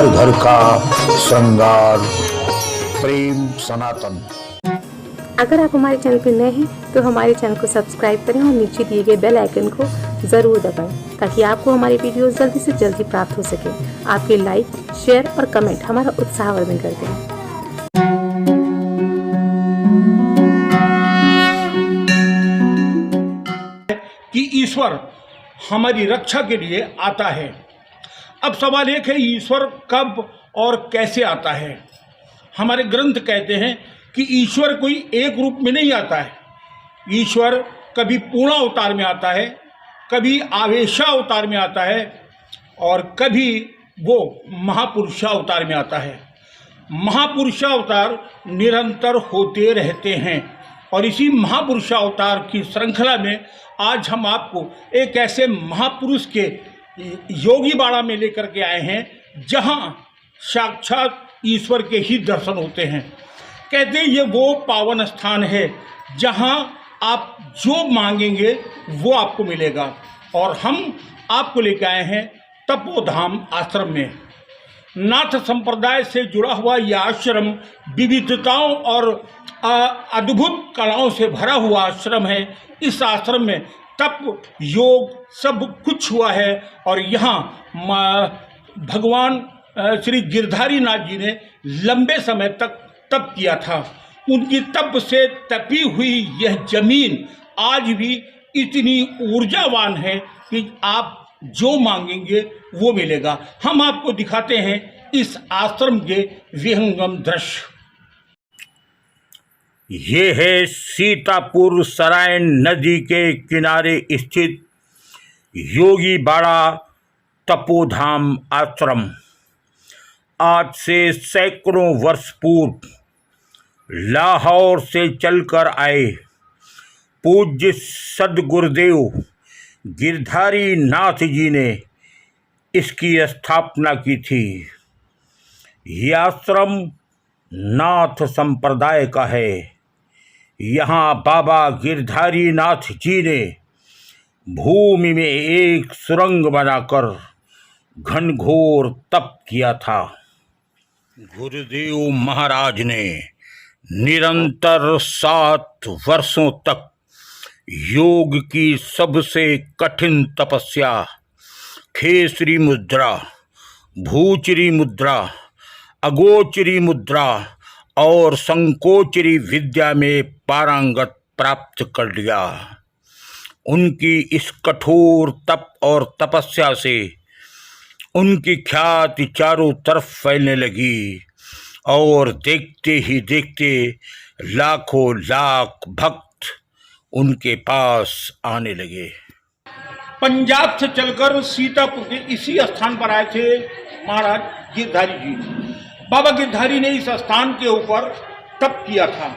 घर घर का श्रृंगार, प्रेम सनातन। अगर आप हमारे चैनल पर नए हैं तो हमारे चैनल को सब्सक्राइब करें और नीचे दिए गए बेल आइकन को ज़रूर दबाएं ताकि आपको हमारी वीडियो जल्दी से जल्दी प्राप्त हो सके। आपके लाइक, शेयर और कमेंट हमारा उत्साहवर्धन करते हैं। कि ईश्वर हमारी रक्षा के लिए आता है। अब सवाल एक है, ईश्वर कब और कैसे आता है। हमारे ग्रंथ कहते हैं कि ईश्वर कोई एक रूप में नहीं आता है। ईश्वर कभी पूर्ण अवतार में आता है, कभी आवेशा अवतार में आता है और कभी वो महापुरुषा अवतार में आता है। महापुरुषा अवतार निरंतर होते रहते हैं और इसी महापुरुषा अवतार की श्रृंखला में आज हम आपको एक ऐसे महापुरुष के योगी बाड़ा में लेकर के आए हैं जहां साक्षात ईश्वर के ही दर्शन होते हैं। कहते हैं ये वो पावन स्थान है जहां आप जो मांगेंगे वो आपको मिलेगा। और हम आपको लेकर आए हैं तपोधाम आश्रम में। नाथ संप्रदाय से जुड़ा हुआ यह आश्रम विविधताओं और अद्भुत कलाओं से भरा हुआ आश्रम है। इस आश्रम में तप, योग सब कुछ हुआ है और यहाँ भगवान श्री गिरधारी नाथ जी ने लंबे समय तक तप किया था। उनकी तप से तपी हुई यह जमीन आज भी इतनी ऊर्जावान है कि आप जो मांगेंगे वो मिलेगा। हम आपको दिखाते हैं इस आश्रम के विहंगम दृश्य। ये है सीतापुर सराय नदी के किनारे स्थित योगी बाड़ा तपोधाम आश्रम। आज से सैकड़ों वर्ष पूर्व लाहौर से चलकर आए पूज्य सद्गुरुदेव गिरधारी नाथ जी ने इसकी स्थापना की थी। यह आश्रम नाथ संप्रदाय का है। यहाँ बाबा गिरधारी नाथ जी ने भूमि में एक सुरंग बनाकर घनघोर तप किया था। गुरुदेव महाराज ने निरंतर 7 वर्षों तक योग की सबसे कठिन तपस्या खेसरी मुद्रा, भूचरी मुद्रा, अगोचरी मुद्रा और संकोचरी विद्या में पारंगत प्राप्त कर लिया। उनकी इस कठोर तप और तपस्या से उनकी ख्याति चारों तरफ फैलने लगी और देखते ही देखते लाखों लाख भक्त उनके पास आने लगे। पंजाब से चलकर सीतापुर के इसी स्थान पर आए थे महाराज गिरधारी जी। बाबा गिरधारी ने इस स्थान के ऊपर तप किया था।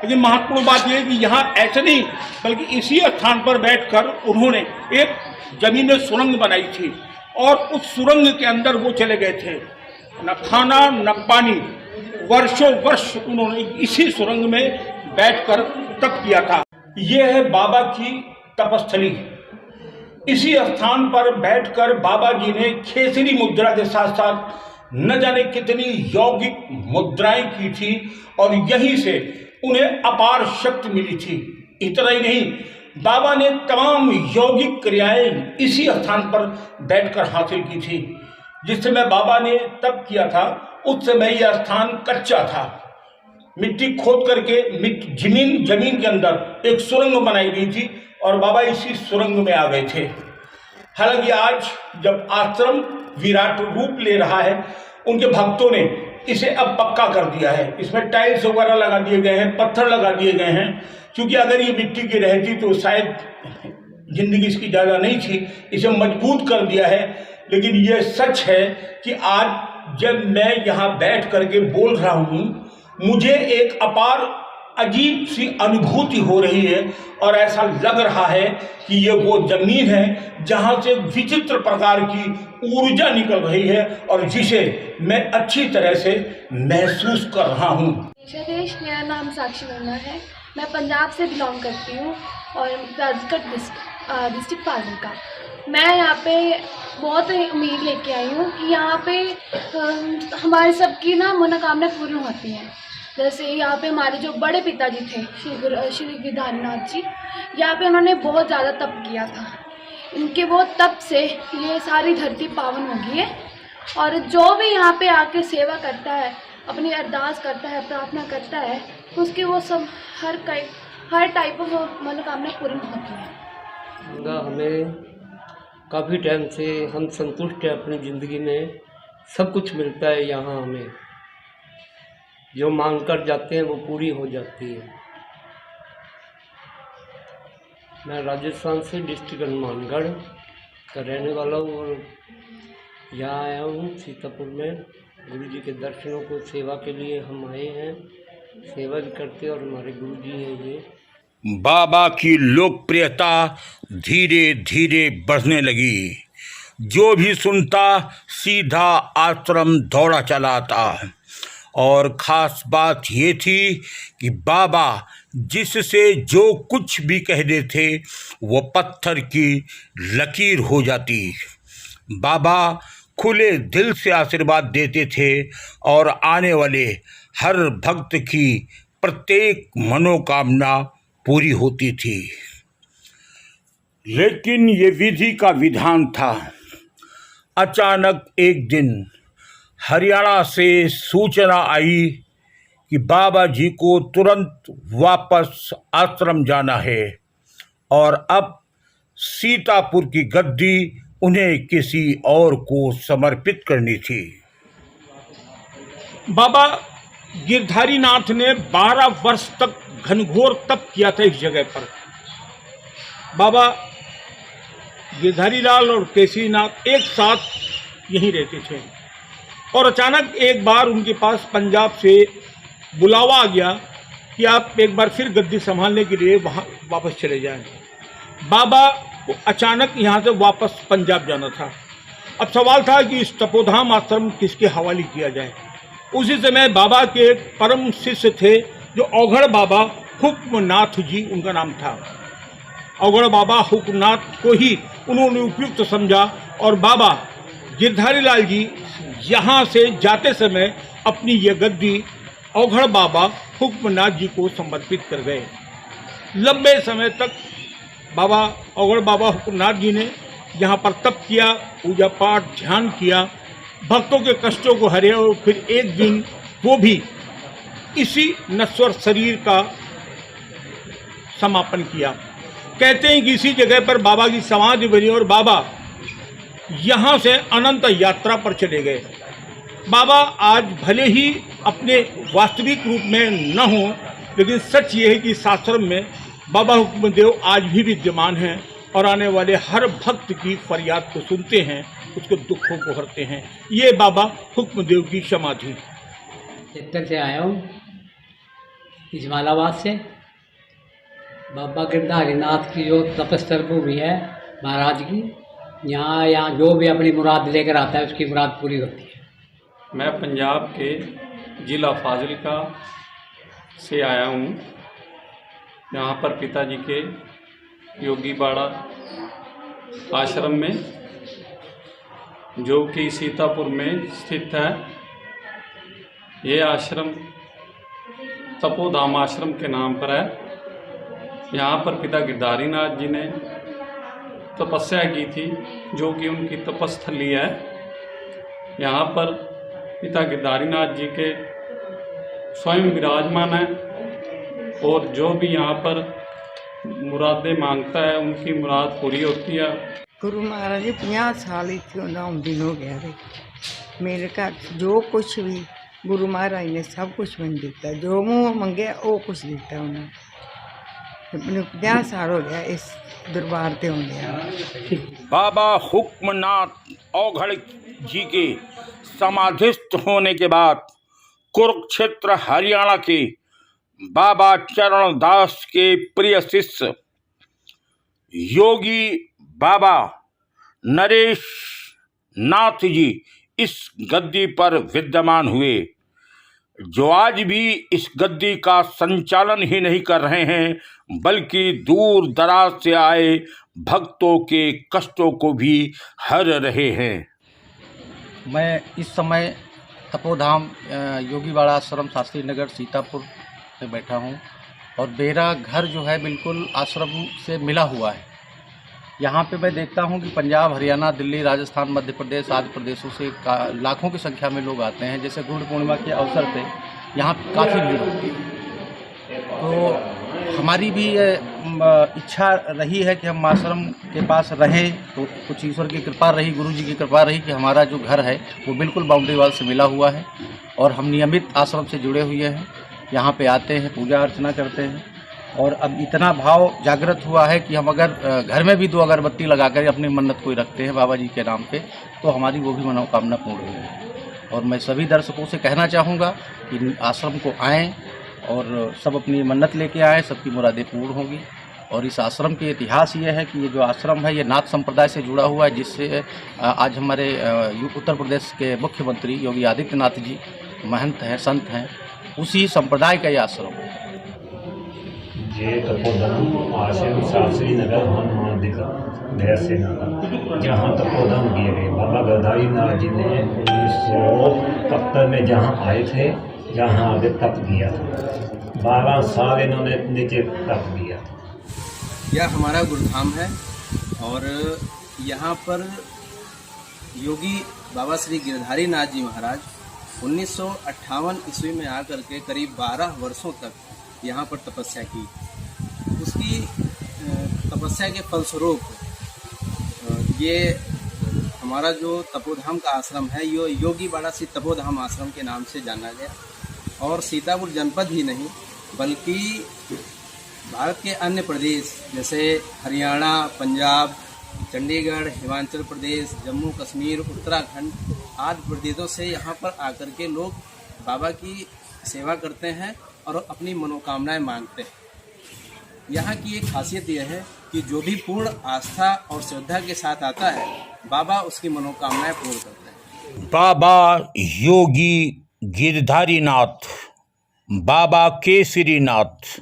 लेकिन महत्वपूर्ण बात यह है कि यहाँ ऐसे नहीं बल्कि इसी स्थान पर बैठकर उन्होंने एक जमीन में सुरंग बनाई थी और उस सुरंग के अंदर वो चले गए थे। न खाना न पानी, वर्षों वर्ष उन्होंने इसी सुरंग में बैठकर तप किया था। यह है बाबा की तपस्थली। इसी स्थान पर बैठकर बाबा जी ने खेसरी मुद्रा के साथ साथ न जाने कितनी यौगिक मुद्राएं की थी और यहीं से उन्हें अपार शक्ति मिली थी। इतना ही नहीं, बाबा ने तमाम यौगिक क्रियाएं इसी स्थान पर बैठकर हासिल की थी। जिस समय बाबा ने तप किया था उस समय यह स्थान कच्चा था। मिट्टी खोद करके जमीन के अंदर एक सुरंग बनाई गई थी और बाबा इसी सुरंग में आ गए थे। हालांकि आज जब आश्रम विराट रूप ले रहा है, उनके भक्तों ने इसे अब पक्का कर दिया है। इसमें टाइल्स वगैरह लगा दिए गए हैं, पत्थर लगा दिए गए हैं, क्योंकि अगर ये मिट्टी की रहती तो शायद जिंदगी इसकी ज़्यादा नहीं थी। इसे मजबूत कर दिया है। लेकिन ये सच है कि आज जब मैं यहाँ बैठ करके बोल रहा हूँ, मुझे एक अपार अजीब सी अनुभूति हो रही है और ऐसा लग रहा है कि ये वो जमीन है जहाँ से विचित्र प्रकार की ऊर्जा निकल रही है और जिसे मैं अच्छी तरह से महसूस कर रहा हूँ। मेरा नाम साक्षी वर्मा है। मैं पंजाब से बिलोंग करती हूँ और राजगढ़ डिस्ट्रिक्ट फाजिलका। मैं यहाँ पे बहुत उम्मीद लेके आई हूँ कि यहाँ पे हमारे सबकी ना मनोकामना पूर्ण होती हैं। जैसे यहाँ पे हमारे जो बड़े पिताजी थे श्री गिरधारीनाथ जी, यहाँ पे उन्होंने बहुत ज़्यादा तप किया था। इनके वो तप से ये सारी धरती पावन हो गई है। और जो भी यहाँ पे आके सेवा करता है, अपनी अरदास करता है, प्रार्थना करता है, उसके वो सब हर टाइप ऑफ मनोकामना पूर्ण होती है। हमें काफ़ी टाइम से हम संतुष्ट हैं, अपनी ज़िंदगी में सब कुछ मिलता है यहाँ। हमें जो मांग कर जाते हैं वो पूरी हो जाती है। मैं राजस्थान से डिस्ट्रिक्ट हनुमानगढ़ का रहने वाला हूँ और यहाँ आया हूँ सीतापुर में गुरु जी के दर्शनों को सेवा के लिए हम आए हैं। सेवा भी करते और हमारे गुरु जी हैं ये। बाबा की लोकप्रियता धीरे धीरे बढ़ने लगी। जो भी सुनता सीधा आश्रम दौड़ा चला आता। और ख़ास बात ये थी कि बाबा जिससे जो कुछ भी कह देते वो पत्थर की लकीर हो जाती। बाबा खुले दिल से आशीर्वाद देते थे और आने वाले हर भक्त की प्रत्येक मनोकामना पूरी होती थी। लेकिन ये विधि का विधान था। अचानक एक दिन हरियाणा से सूचना आई कि बाबा जी को तुरंत वापस आश्रम जाना है और अब सीतापुर की गद्दी उन्हें किसी और को समर्पित करनी थी। बाबा गिरधारीनाथ ने 12 वर्ष तक घनघोर तप किया था इस जगह पर। बाबा गिरधारीलाल और केसरीनाथ एक साथ यहीं रहते थे और अचानक एक बार उनके पास पंजाब से बुलावा आ गया कि आप एक बार फिर गद्दी संभालने के लिए वहाँ वापस चले जाएं। बाबा को अचानक यहाँ से वापस पंजाब जाना था। अब सवाल था कि इस तपोधाम आश्रम किसके हवाले किया जाए। उसी समय बाबा के एक परम शिष्य थे जो औघड़ बाबा हुक्मनाथ जी उनका नाम था। औघड़ बाबा हुक्मनाथ को ही उन्होंने उपयुक्त समझा और बाबा गिरधारीलाल जी यहाँ से जाते समय अपनी ये गद्दी औघड़ बाबा हुक्मनाथ जी को समर्पित कर गए। लंबे समय तक बाबा औघड़ बाबा हुक्मनाथ जी ने यहाँ पर तप किया, पूजा पाठ, ध्यान किया, भक्तों के कष्टों को हरे और फिर एक दिन वो भी इसी नश्वर शरीर का समापन किया। कहते हैं कि इसी जगह पर बाबा की समाधि बनी और बाबा यहाँ से अनंत यात्रा पर चले गए। बाबा आज भले ही अपने वास्तविक रूप में न हो, लेकिन सच ये है कि इस आश्रम में बाबा हुक्मदेव आज भी विद्यमान हैं और आने वाले हर भक्त की फरियाद को सुनते हैं, उसके दुखों को हरते हैं। ये बाबा हुक्मदेव की समाधि। चित्तर से आया हूँ, इजमालाबाद से। बाबा गिरधारीनाथ की जो तपस्थल भूमि है महाराज की, यहाँ जो भी अपनी मुराद लेकर आता है उसकी मुराद पूरी होती है। मैं पंजाब के ज़िला फाजिलका से आया हूँ। यहाँ पर पिताजी के योगी बाड़ा आश्रम में, जो कि सीतापुर में स्थित है। ये आश्रम तपोधाम आश्रम के नाम पर है। यहाँ पर पिता गिरधारीनाथ जी ने तपस्या की थी, जो कि उनकी तपस्थली है। यहाँ पर पिता गिरधारीनाथ जी के स्वयं विराजमान है और जो भी यहाँ पर मुरादें मांगता है उनकी मुराद पूरी होती है। गुरु महाराज जी 50 साल इतने दिन हो गया रे। मेरे घर जो कुछ भी गुरु महाराज ने सब कुछ बन दिता, जो मुँह मंगे वो कुछ दिता उन्होंने। अपने 50 साल हो गया इस दरबार से होंगे। बाबा हुक्मनाथ औघड़ जी के समाधिस्थ होने के बाद कुरुक्षेत्र हरियाणा के बाबा चरणदास के प्रिय शिष्य योगी बाबा नरेश नाथ जी इस गद्दी पर विद्यमान हुए। जो आज भी इस गद्दी का संचालन ही नहीं कर रहे हैं बल्कि दूर दराज से आए भक्तों के कष्टों को भी हर रहे हैं। मैं इस समय तपोधाम योगीवाड़ा आश्रम शास्त्री नगर सीतापुर में बैठा हूँ और मेरा घर जो है बिल्कुल आश्रम से मिला हुआ है। यहाँ पे मैं देखता हूँ कि पंजाब, हरियाणा, दिल्ली, राजस्थान, मध्य प्रदेश आदि प्रदेशों से लाखों की संख्या में लोग आते हैं। जैसे गुरु पूर्णिमा के अवसर पे यहाँ काफ़ी भीड़ होती है। तो हमारी भी इच्छा रही है कि हम आश्रम के पास रहें, तो कुछ ईश्वर की कृपा रही, गुरु जी की कृपा रही कि हमारा जो घर है वो बिल्कुल बाउंड्री वाल से मिला हुआ है और हम नियमित आश्रम से जुड़े हुए हैं। यहाँ पे आते हैं, पूजा अर्चना करते हैं और अब इतना भाव जागृत हुआ है कि हम अगर घर में भी 2 अगरबत्ती लगाकर अपनी मन्नत कोई रखते हैं बाबा जी के नाम पे तो हमारी वो भी मनोकामना पूर्ण हुई है। और मैं सभी दर्शकों से कहना चाहूँगा कि आश्रम को आएँ और सब अपनी मन्नत लेके आएँ, सबकी मुरादें पूर्ण होगी। और इस आश्रम के इतिहास ये है कि ये जो आश्रम है ये नाथ संप्रदाय से जुड़ा हुआ है, जिससे आज हमारे उत्तर प्रदेश के मुख्यमंत्री योगी आदित्यनाथ जी महंत हैं, संत हैं, उसी संप्रदाय का ये आश्रम है। ये तपोधाम आश्रम शास्त्री नगर हनुमान देर से नगर, जहाँ तपोधाम किए गए बाबा गदारी नाथ जी ने 1970 में जहाँ आए थे, जहाँ आगे तप किया था। 12 साल इन्होंने नीचे तप किया था। यह हमारा गुरुधाम है और यहाँ पर योगी बाबा श्री गिरधारी नाथ जी महाराज 1958 ईस्वी में आकर के करीब 12 वर्षों तक यहाँ पर तपस्या की। उसकी तपस्या के फलस्वरूप ये हमारा जो तपोधाम का आश्रम है ये योगीवाड़ा श्री तपोधाम आश्रम के नाम से जाना गया और सीतापुर जनपद ही नहीं बल्कि भारत के अन्य प्रदेश जैसे हरियाणा, पंजाब, चंडीगढ़, हिमाचल प्रदेश, जम्मू कश्मीर, उत्तराखंड आदि प्रदेशों से यहाँ पर आकर के लोग बाबा की सेवा करते हैं और अपनी मनोकामनाएं मांगते हैं। यहाँ की एक खासियत यह है कि जो भी पूर्ण आस्था और श्रद्धा के साथ आता है बाबा उसकी मनोकामनाएं पूर्ण करते हैं। बाबा योगी गिरधारीनाथ, बाबा केसरीनाथ,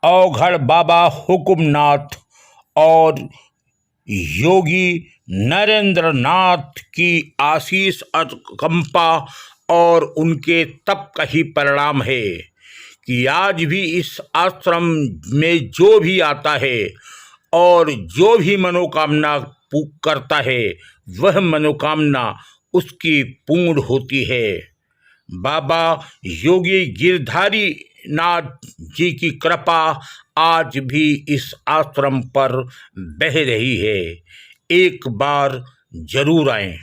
अवघड़ बाबा हुकुमनाथ और योगी नरेंद्र नाथ की आशीष अनुकंपा और उनके तप का ही परिणाम है कि आज भी इस आश्रम में जो भी आता है और जो भी मनोकामना करता है वह मनोकामना उसकी पूर्ण होती है। बाबा योगी गिरधारी नाथ जी की कृपा आज भी इस आश्रम पर बह रही है। एक बार जरूर आएं।